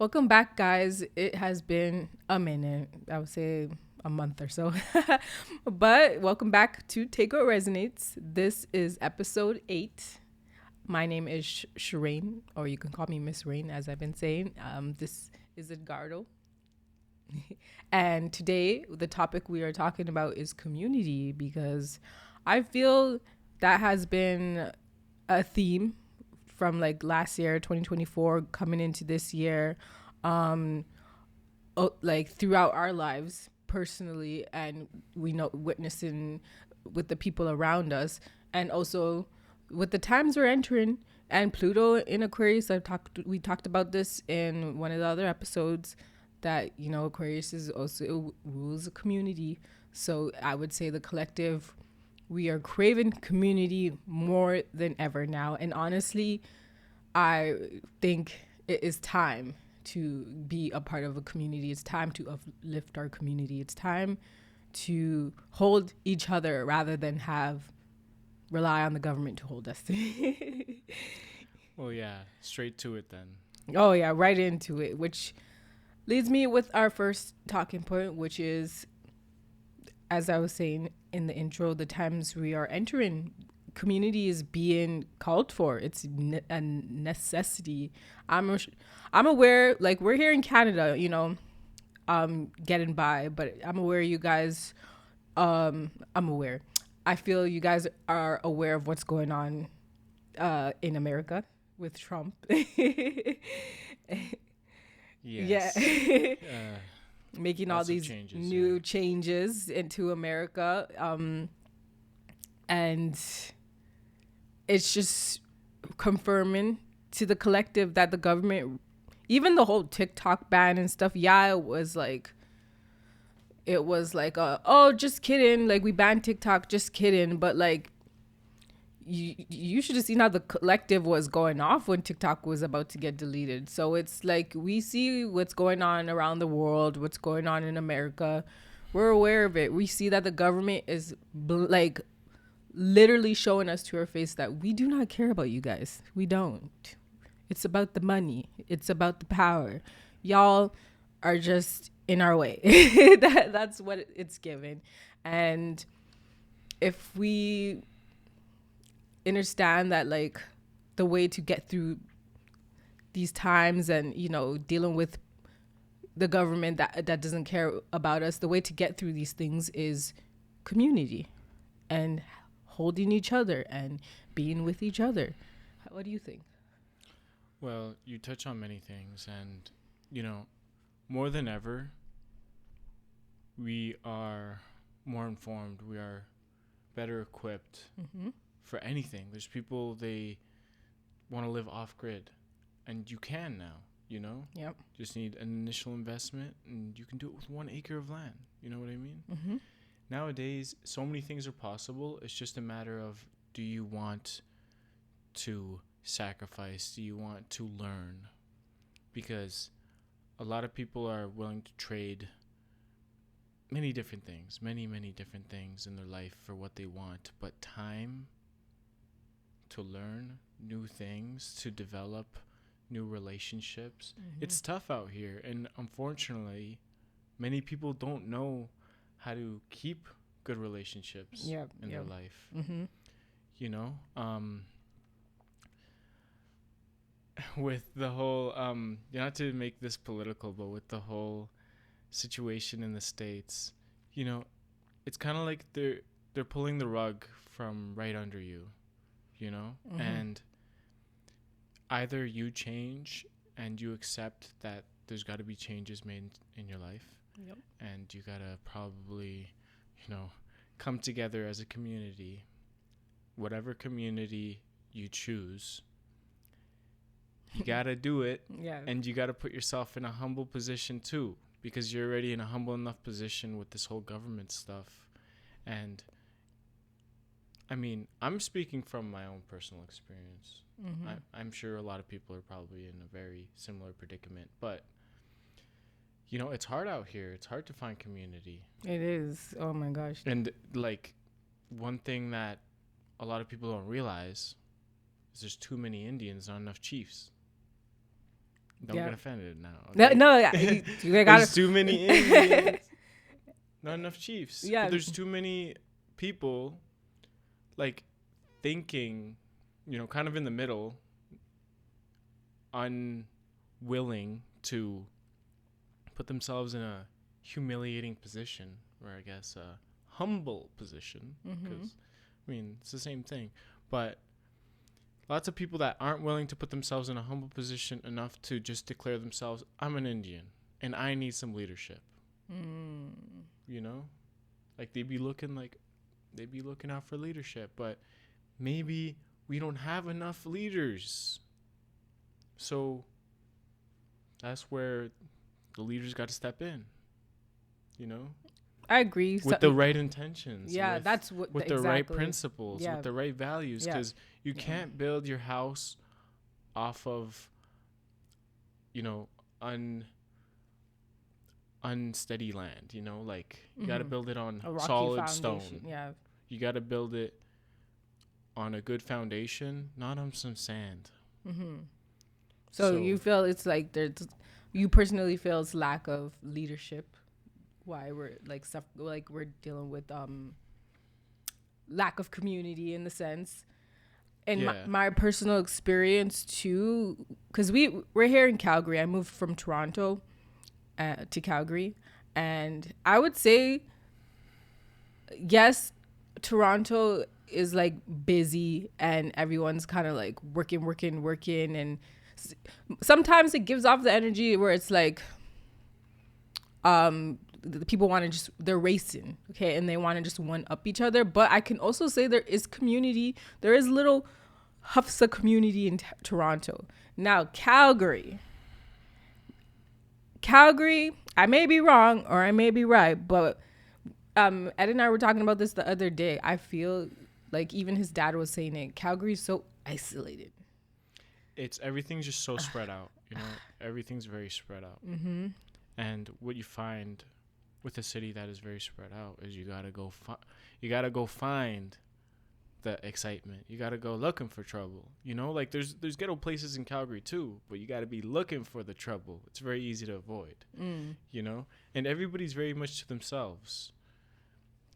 Welcome back, guys. It has been a minute. I would say a month or so. But welcome back to Take What Resonates. This is episode 8. My name is Shireen, or you can call me Miss Rain, as I've been saying. This is Edgardo. And today, the topic we are talking about is community, because I feel that has been a theme from like last year 2024 coming into this year, like throughout our lives personally, and we know witnessing with the people around us, and also with the times we're entering, and Pluto in Aquarius. We talked about this in one of the other episodes, that Aquarius is also rules a community. So I would say the collective, we are craving community more than ever now. And honestly, I think it is time to be a part of a community. It's time to uplift our community. It's time to hold each other rather than rely on the government to hold us. Well, yeah, straight to it then. Oh yeah, right into it, which leads me with our first talking point, which is, as I was saying in the intro, the times we are entering, community is being called for. It's a necessity. I'm aware, like, we're here in Canada, getting by, but I'm aware you guys, I'm aware. I feel you guys are aware of what's going on in America with Trump. Yes. Yeah. Making all these new yeah. changes into America. And it's just confirming to the collective that the government, even the whole TikTok ban and stuff, it was like, oh, just kidding. Like, we banned TikTok, just kidding. But like, you should have seen how the collective was going off when TikTok was about to get deleted. So it's like, we see what's going on around the world, what's going on in America. We're aware of it. We see that the government is like literally showing us to our face that we do not care about you guys. We don't. It's about the money. It's about the power. Y'all are just in our way. That's what it's given. And if we understand that, like, the way to get through these times, and dealing with the government that doesn't care about us, the way to get through these things is community and holding each other and being with each other. What do you think? Well, you touch on many things, and more than ever, we are more informed. We are better equipped for anything. There's people, they want to live off grid, and you can now. Yep. Just need an initial investment, and you can do it with 1 acre of land. You know what I mean? Mm-hmm. Nowadays, so many things are possible. It's just a matter of, do you want to sacrifice? Do you want to learn? Because a lot of people are willing to trade many different things in their life for what they want. But time to learn new things, to develop new relationships, it's tough out here. And unfortunately, many people don't know how to keep good relationships in their life. With the whole not to make this political, but with the whole situation in the States, it's kind of like they're pulling the rug from right under you, and either you change and you accept that there's got to be changes made in your life. Yep. And you gotta probably, come together as a community, whatever community you choose. You gotta do it. Yeah. And you gotta put yourself in a humble position too, because you're already in a humble enough position with this whole government stuff. And I mean, I'm speaking from my own personal experience. I'm sure a lot of people are probably in a very similar predicament, but it's hard out here. It's hard to find community. It is. Oh my gosh. And like, one thing that a lot of people don't realize is there's too many Indians, not enough chiefs. Don't Yeah. get offended now. No, Okay? no, you gotta. There's too many Indians. Not enough chiefs. Yeah. But there's too many people, like, thinking, kind of in the middle, unwilling to put themselves in a humiliating position, or I guess a humble position, because, it's the same thing. But lots of people that aren't willing to put themselves in a humble position enough to just declare themselves, I'm an Indian, and I need some leadership. Like they'd be looking out for leadership, but maybe we don't have enough leaders. So that's where the leaders got to step in, I agree. with the right intentions. Yeah, with, that's what with the right principles, Yeah. with the right values, because you can't build your house off of, unsteady land. Like you got to build it on A rocky solid foundation. stone. Yeah. You got to build it on a good foundation, not on some sand. So you feel it's like you personally feel it's lack of leadership. Why we're we're dealing with lack of community in the sense. And my personal experience too, because we're here in Calgary. I moved from Toronto to Calgary, and I would say yes, Toronto is like busy and everyone's kind of like working, and sometimes it gives off the energy where it's like the people want to they're racing, okay, and they want to just one up each other. But I can also say there is community. There is little huffs of community in Toronto. Now Calgary, I may be wrong or I may be right, but Ed and I were talking about this the other day. I feel like even his dad was saying it. Calgary's so isolated. Everything's just so spread out. Everything's very spread out. And what you find with a city that is very spread out is you gotta go find the excitement. You gotta go looking for trouble. Like there's ghetto places in Calgary too, but you gotta be looking for the trouble. It's very easy to avoid. And everybody's very much to themselves,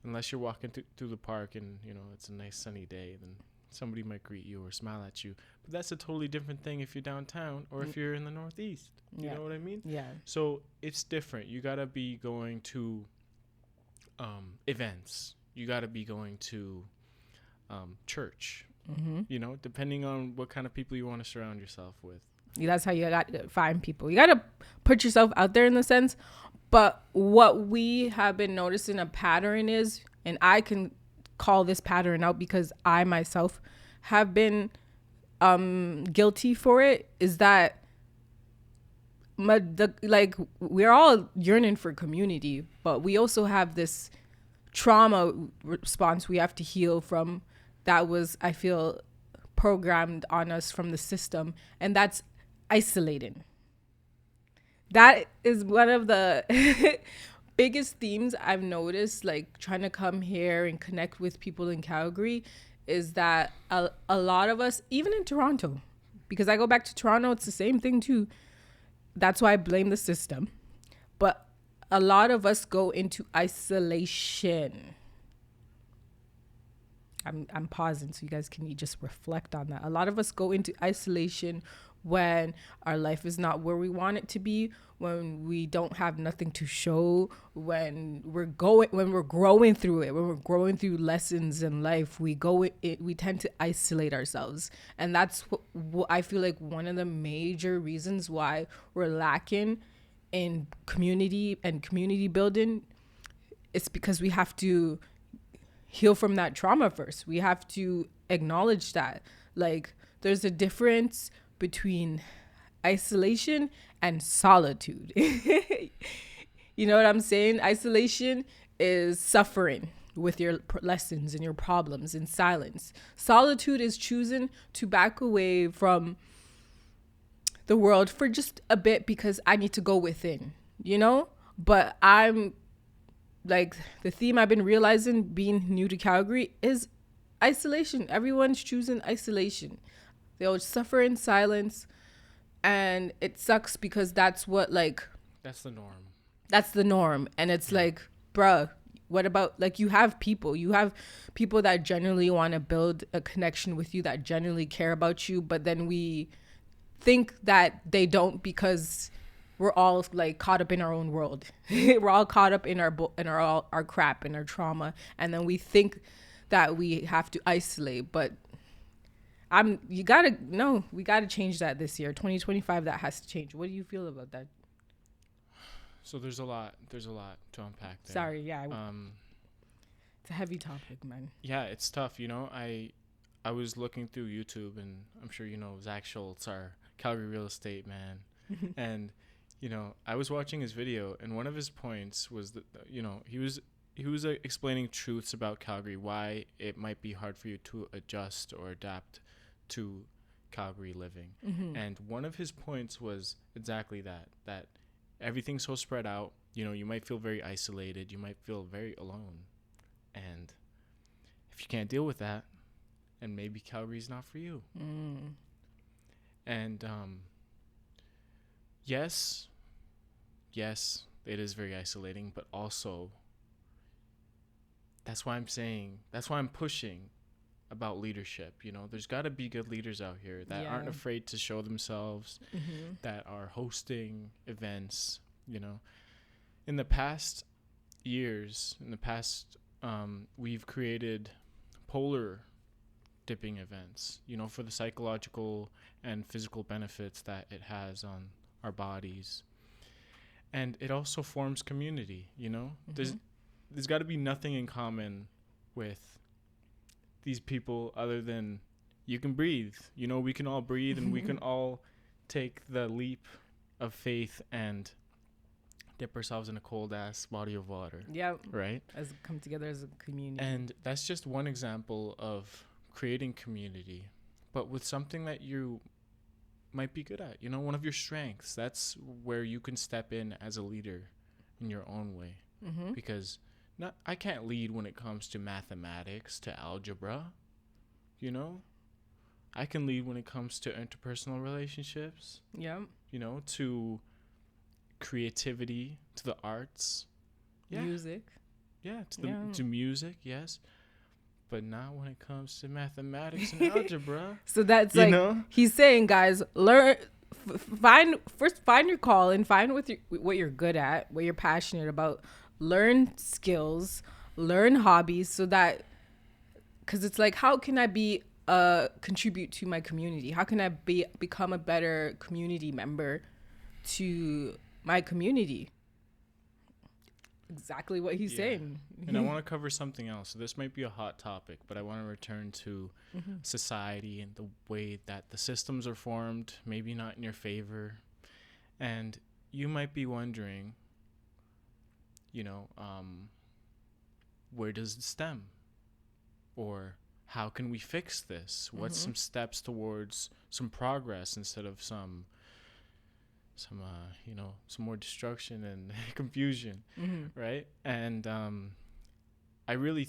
unless you're walking through the park and it's a nice sunny day. Then somebody might greet you or smile at you, but that's a totally different thing if you're downtown or if you're in the Northeast. You know what I mean? Yeah. So it's different. You gotta be going to events. You gotta be going to church. Depending on what kind of people you want to surround yourself with. That's how you got to find people. You got to put yourself out there in the sense. But what we have been noticing a pattern is, and I can call this pattern out because I myself have been guilty for it, is that we're all yearning for community, but we also have this trauma response we have to heal from that was, I feel, programmed on us from the system, and that's isolating. That is one of the biggest themes I've noticed, like trying to come here and connect with people in Calgary, is that a lot of us, even in Toronto, because I go back to Toronto, it's the same thing too. That's why I blame the system. But a lot of us go into isolation. I'm pausing so you guys can just reflect on that. A lot of us go into isolation when our life is not where we want it to be, when we don't have nothing to show, when we're growing through it, when we're growing through lessons in life, we tend to isolate ourselves. And that's what I feel like one of the major reasons why we're lacking in community and community building. It's because we have to heal from that trauma first. We have to acknowledge that, like, there's a difference between isolation and solitude. You know what I'm saying? Isolation is suffering with your lessons and your problems in silence. Solitude is choosing to back away from the world for just a bit because I need to go within, But I'm like, the theme I've been realizing being new to Calgary is isolation. Everyone's choosing isolation. They'll suffer in silence. And it sucks because that's what, like, That's the norm. that's the norm. And it's like, bruh, what about, like, you have people that genuinely want to build a connection with you, that genuinely care about you, but then we think that they don't because we're all like caught up in our own world. We're all caught up in our crap, in our trauma, and then we think that we have to isolate. But we gotta change that this year, 2025. That has to change. What do you feel about that? So there's a lot to unpack there. Sorry, yeah. It's a heavy topic, man. Yeah, it's tough. I was looking through YouTube, and I'm sure Zach Schultz, our Calgary real estate man, and I was watching his video, and one of his points was that he was explaining truths about Calgary, why it might be hard for you to adjust or adapt to Calgary living. And one of his points was exactly that everything's so spread out. You might feel very isolated, you might feel very alone, and if you can't deal with that, and maybe Calgary's not for you. And yes, it is very isolating, but also that's why I'm pushing about leadership. There's got to be good leaders out here that aren't afraid to show themselves, that are hosting events. In the past years, we've created polar dipping events, for the psychological and physical benefits that it has on our bodies. And it also forms community. There's got to be nothing in common with these people other than you can breathe. We can all breathe, and we can all take the leap of faith and dip ourselves in a cold ass body of water. Yeah. Right? As come together as a community. And that's just one example of creating community, but with something that you might be good at, one of your strengths. That's where you can step in as a leader in your own way. Because I can't lead when it comes to mathematics, to algebra. I can lead when it comes to interpersonal relationships. Yeah. To creativity, to the arts. Yeah. Music. Yeah, to music, yes. But not when it comes to mathematics and algebra. So that's he's saying, guys, learn, find your call and find what you're good at, what you're passionate about. Learn skills, learn hobbies, so that, because it's like, how can I contribute to my community? How can I become a better community member to my community? Exactly what he's saying. And I want to cover something else. So this might be a hot topic, but I want to return to society and the way that the systems are formed, maybe not in your favor. And you might be wondering, where does it stem? Or how can we fix this? What's some steps towards some progress instead of some more destruction and confusion, right? And I really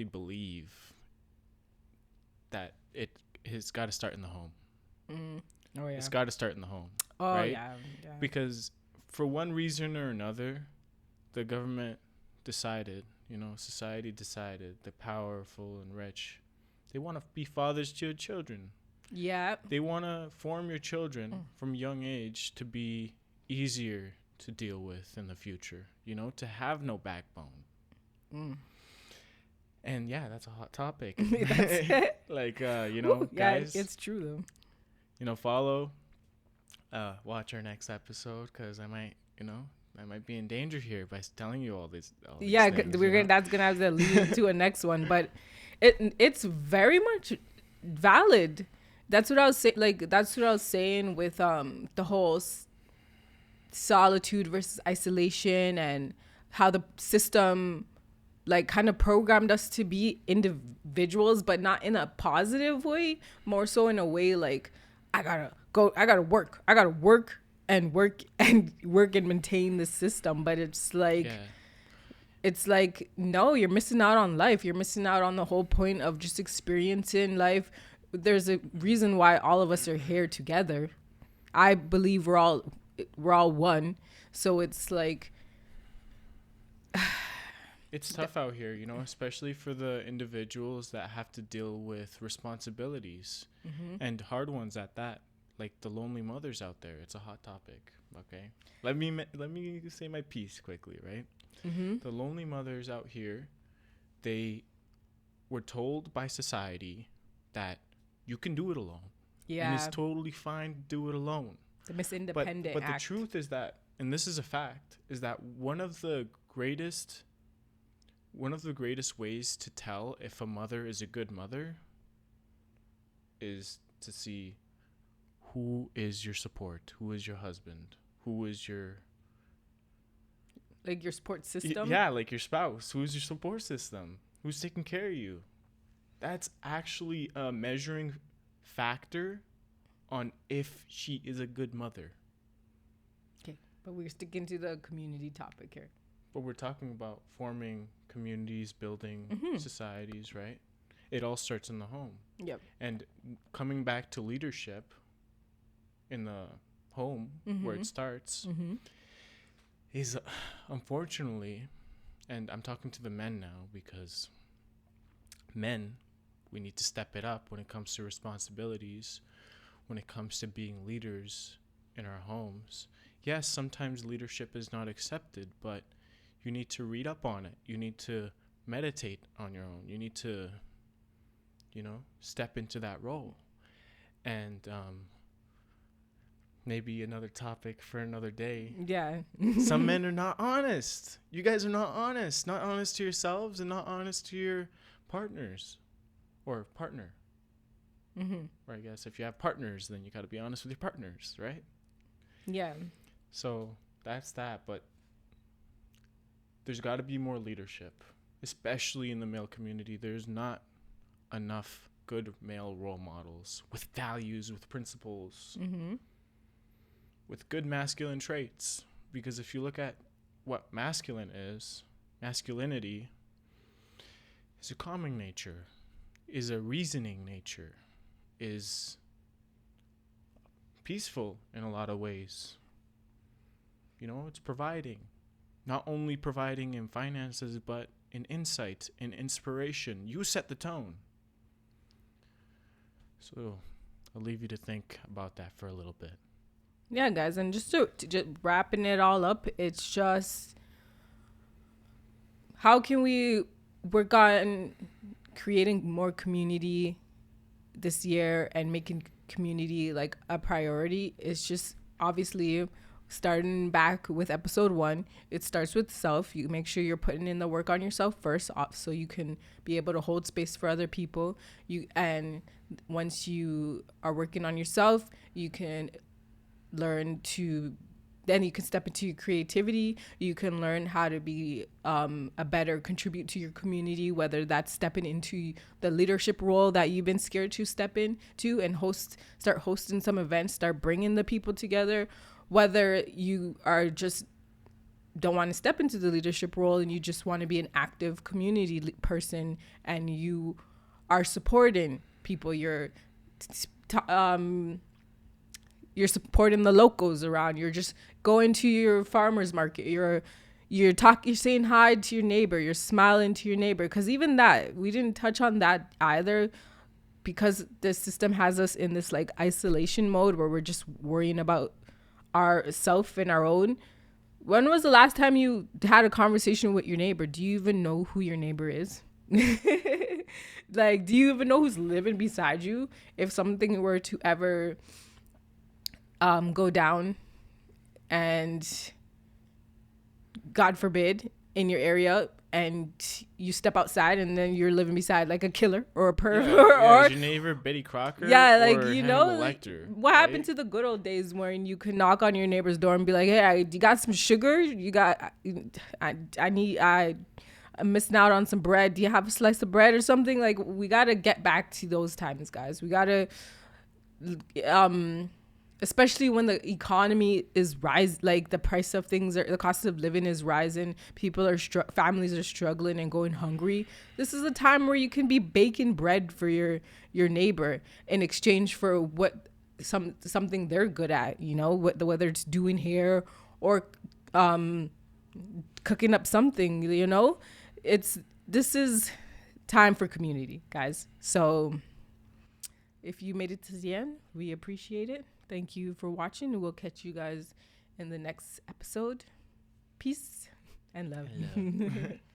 believe that it has got to start in the home. Oh yeah, it's got to start in the home. Oh right? yeah. Because for one reason or another, the government decided, society decided, the powerful and rich, they want to be fathers to your children. Yeah. They want to form your children from young age to be easier to deal with in the future, to have no backbone. And yeah, that's a hot topic. Like, yeah, guys, it's true though. Follow, watch our next episode, because I might be in danger here by telling you all these yeah, things, that's gonna have to lead to a next one, but it's very much valid. That's what I was saying. Like, that's what I was saying with the whole solitude versus isolation, and how the system like kind of programmed us to be individuals, but not in a positive way, more so in a way like, I gotta work and maintain the system. But it's like, it's like, no, you're missing out on life. You're missing out on the whole point of just experiencing life, there's a reason why all of us are here together. I believe we're all one. So it's like, it's tough out here, you know, especially for the individuals that have to deal with responsibilities and hard ones at that. Like the lonely mothers out there, it's a hot topic. Okay, let me say my piece quickly, right? The lonely mothers out here, they were told by society that you can do it alone. yeah, And it's totally fine to do it alone. the Miss Independent But Act. the truth is that, and this is a fact, is that one of the greatest ways to tell if a mother is a good mother is to see who is your support, who is your husband, who is your Like your support system. yeah, like your spouse, who's your support system, who's taking care of you. That's actually a measuring factor on if she is a good mother. Okay, but we're sticking to the community topic here. But we're talking about forming communities, building societies, right? It all starts in the home. Yep. And coming back to leadership in the home where it starts is unfortunately, and I'm talking to the men now because men, we need to step it up when it comes to responsibilities, when it comes to being leaders in our homes. Yes, sometimes leadership is not accepted, but you need to read up on it. You need to meditate on your own. You need to, step into that role. And maybe another topic for another day. Yeah. Some men are not honest. You guys are not honest. Not honest to yourselves and not honest to your partners or partner. Or I guess if you have partners, then you got to be honest with your partners, right? Yeah. So that's that. But there's got to be more leadership, especially in the male community. There's not enough good male role models with values, with principles, with good masculine traits. Because if you look at what masculinity is a calming nature, is a reasoning nature, is peaceful in a lot of ways. It's providing. Not only providing in finances, but in insight, in inspiration. You set the tone. So I'll leave you to think about that for a little bit. Yeah, guys, and just wrapping it all up, it's just how can we work on creating more community this year and making community like a priority. It's just obviously starting back with episode 1. It starts with self. You make sure you're putting in the work on yourself first, so you can be able to hold space for other people. And once you are working on yourself, you can learn to, then you can step into your creativity. You can learn how to be a better contribute to your community, whether that's stepping into the leadership role that you've been scared to step into and start hosting some events, start bringing the people together. Whether you are just don't want to step into the leadership role and you just want to be an active community person and you are supporting people, you're supporting the locals around, you're just going to your farmer's market, you're saying hi to your neighbor, you're smiling to your neighbor. Because even that, we didn't touch on that either, because the system has us in this like isolation mode where we're just worrying about ourself and our own. When was the last time you had a conversation with your neighbor? Do you even know who your neighbor is? Like, do you even know who's living beside you? If something were to ever go down and God forbid in your area and you step outside and then you're living beside like a killer or a perv or is your neighbor Betty Crocker? Yeah, like, or you know, Hannibal like, Lecter, what happened to the good old days when you could knock on your neighbor's door and be like, hey, you got some sugar? I'm missing out on some bread. Do you have a slice of bread or something? Like, we got to get back to those times, guys. We got to, especially when the economy is like the price of things, the cost of living is rising. People are families are struggling and going hungry. This is a time where you can be baking bread for your neighbor in exchange for what something they're good at, whether it's doing hair or cooking up something, this is time for community, guys. So if you made it to the end, we appreciate it. Thank you for watching. We'll catch you guys in the next episode. Peace and love.